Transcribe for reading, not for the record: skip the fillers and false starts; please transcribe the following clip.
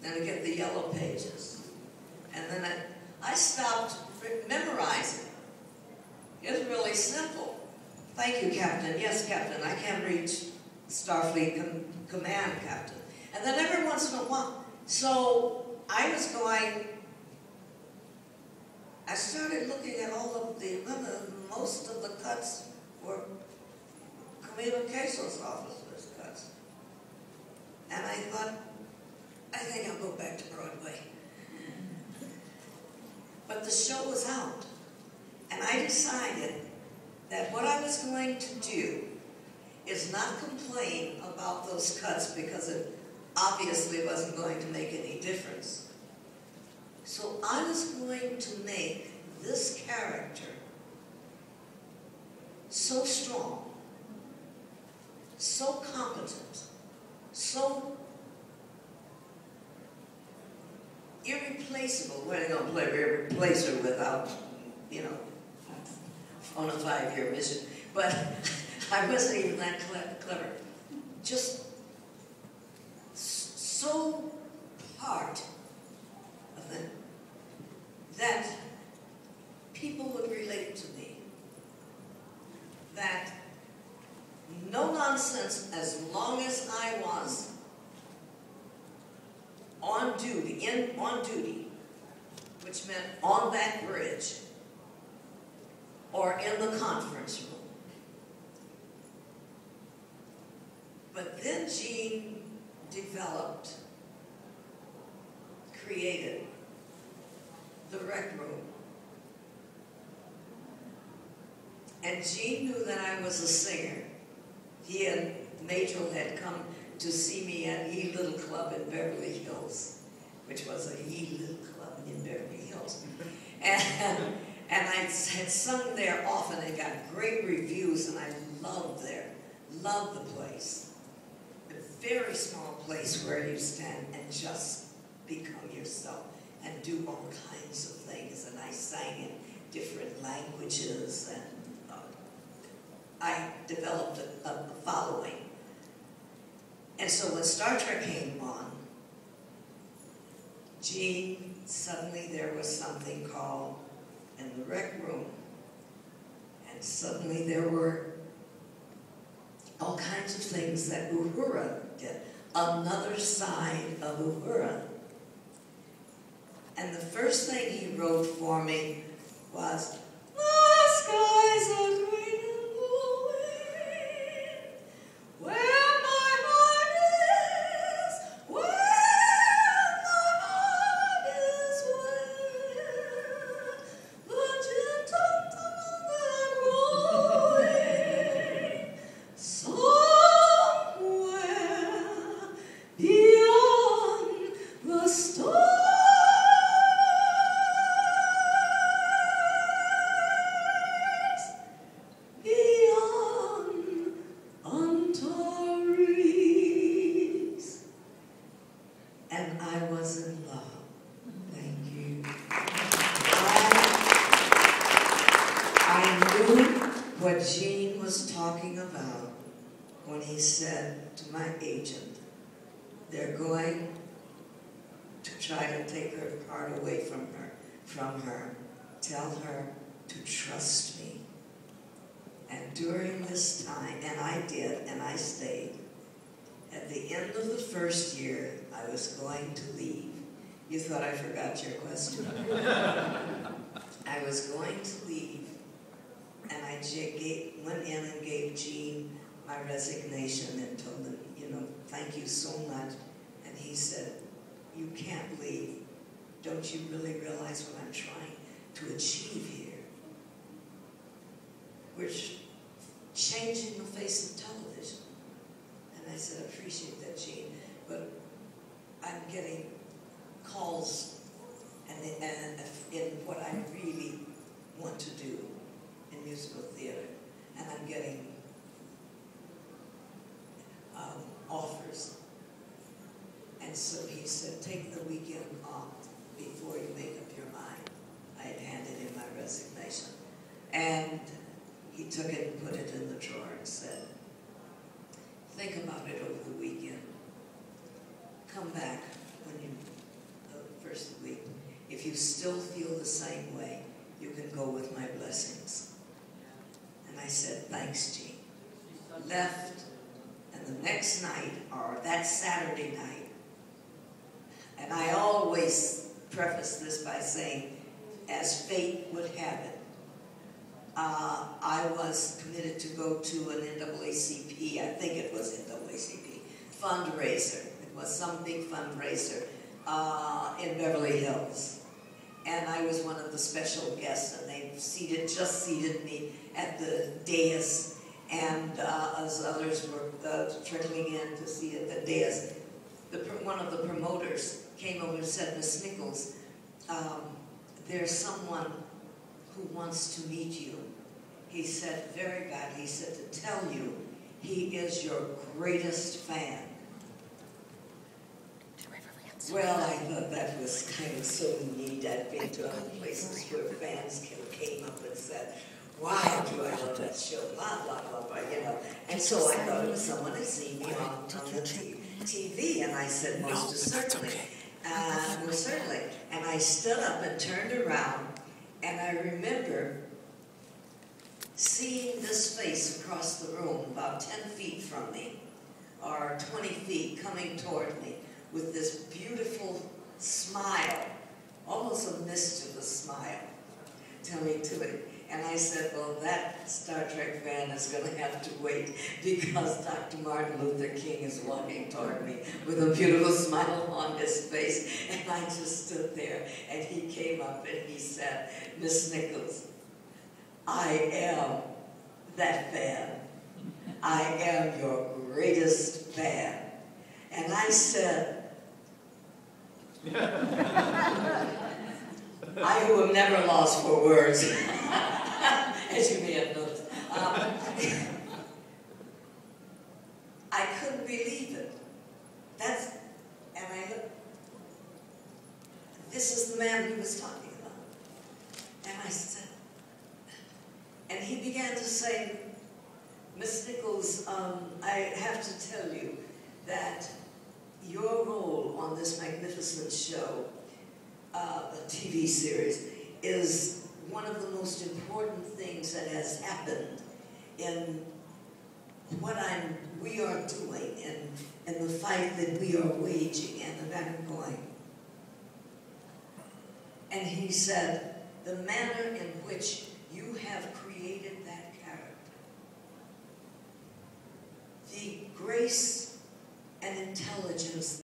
then I get the yellow pages. And then I stopped memorizing. It's really simple. Thank you, Captain. Yes, Captain, I can reach Starfleet Command, Captain. And then every once in a while, so I was going, I started looking at all of most of the cuts were communications officers' cuts. And I thought, I think I'll go back to Broadway. But the show was out. And I decided that what I was going to do is not complain about those cuts because it obviously wasn't going to make any difference. So I was going to make this character so strong, so competent, so irreplaceable. We're going to replace her without, you know, on a 5-year mission. But I wasn't even that clever. Just so part of it that people would relate to me. That no nonsense, as long as I was on duty, which meant on that bridge or in the conference room. But then Gene created the rec room. And Gene knew that I was a singer. He and Majel had come to see me at Ye Little Club in Beverly Hills, which was a Ye Little Club in Beverly Hills. And I had sung there often and got great reviews, and I loved the place. A very small place where you stand and just become yourself and do all kinds of things. And I sang in different languages, and I developed a following. And so when Star Trek came on, Gene, suddenly there was something called in the rec room, and suddenly there were all kinds of things that Uhura did, another side of Uhura. And the first thing he wrote for me was, "The skies are green and blue, where my heart is, where my heart is, where the gentle tongue growing, somewhere beyond the stars. What Gene was talking about when he said to my agent, they're going to try to take her heart away from her, tell her to trust me. And during this time, and I did, and I stayed, at the end of the first year, I was going to leave. You thought I forgot your question. I was going to leave. And I went in and gave Gene my resignation and told him, you know, thank you so much. And he said, you can't leave. Don't you really realize what I'm trying to achieve here? We're changing the face of television. And I said, I appreciate that, Gene, but I'm getting calls and in what I really want to do in musical theater, and I'm getting offers. And so he said, take the weekend off before you make up your mind. I had handed in my resignation. And he took it and put it in the drawer and said, think about it over the weekend. Come back when you you still feel the same way, you can go with my blessings. And I said, thanks, Jean. Left, and the next night, or that Saturday night, and I always preface this by saying, as fate would have it, I was committed to go to an NAACP, I think it was NAACP, fundraiser. It was some big fundraiser in Beverly Hills. And I was one of the special guests, and they just seated me at the dais, and as others were trickling in to see at the dais, one of the promoters came over and said, Miss Nichols, there's someone who wants to meet you. He said, very badly, he said, to tell you, he is your greatest fan. Well, I thought that was kind of so neat. I'd been to other places where fans came up and said, wow, do I love that show, blah, blah, blah, blah, you know. And so I thought it was someone had seen me on the TV, and I said, most certainly. Most certainly. And I stood up and turned around, and I remember seeing this face across the room, about 10 feet from me, or 20 feet, coming toward me, with this beautiful smile, almost a mischievous smile, coming to it. And I said, well, that Star Trek fan is going to have to wait, because Dr. Martin Luther King is walking toward me with a beautiful smile on his face. And I just stood there, and he came up and he said, Miss Nichols, I am that fan. I am your greatest fan. And I said, I who am never lost for words, as you may have noticed, I couldn't believe it. And I looked, this is the man he was talking about. And I said, and he began to say, Miss Nichols, I have to tell you that your role on this magnificent show, a TV series, is one of the most important things that has happened in what we are doing and the fight that we are waging and that I'm going. And he said, the manner in which you have created that character, the grace and intelligence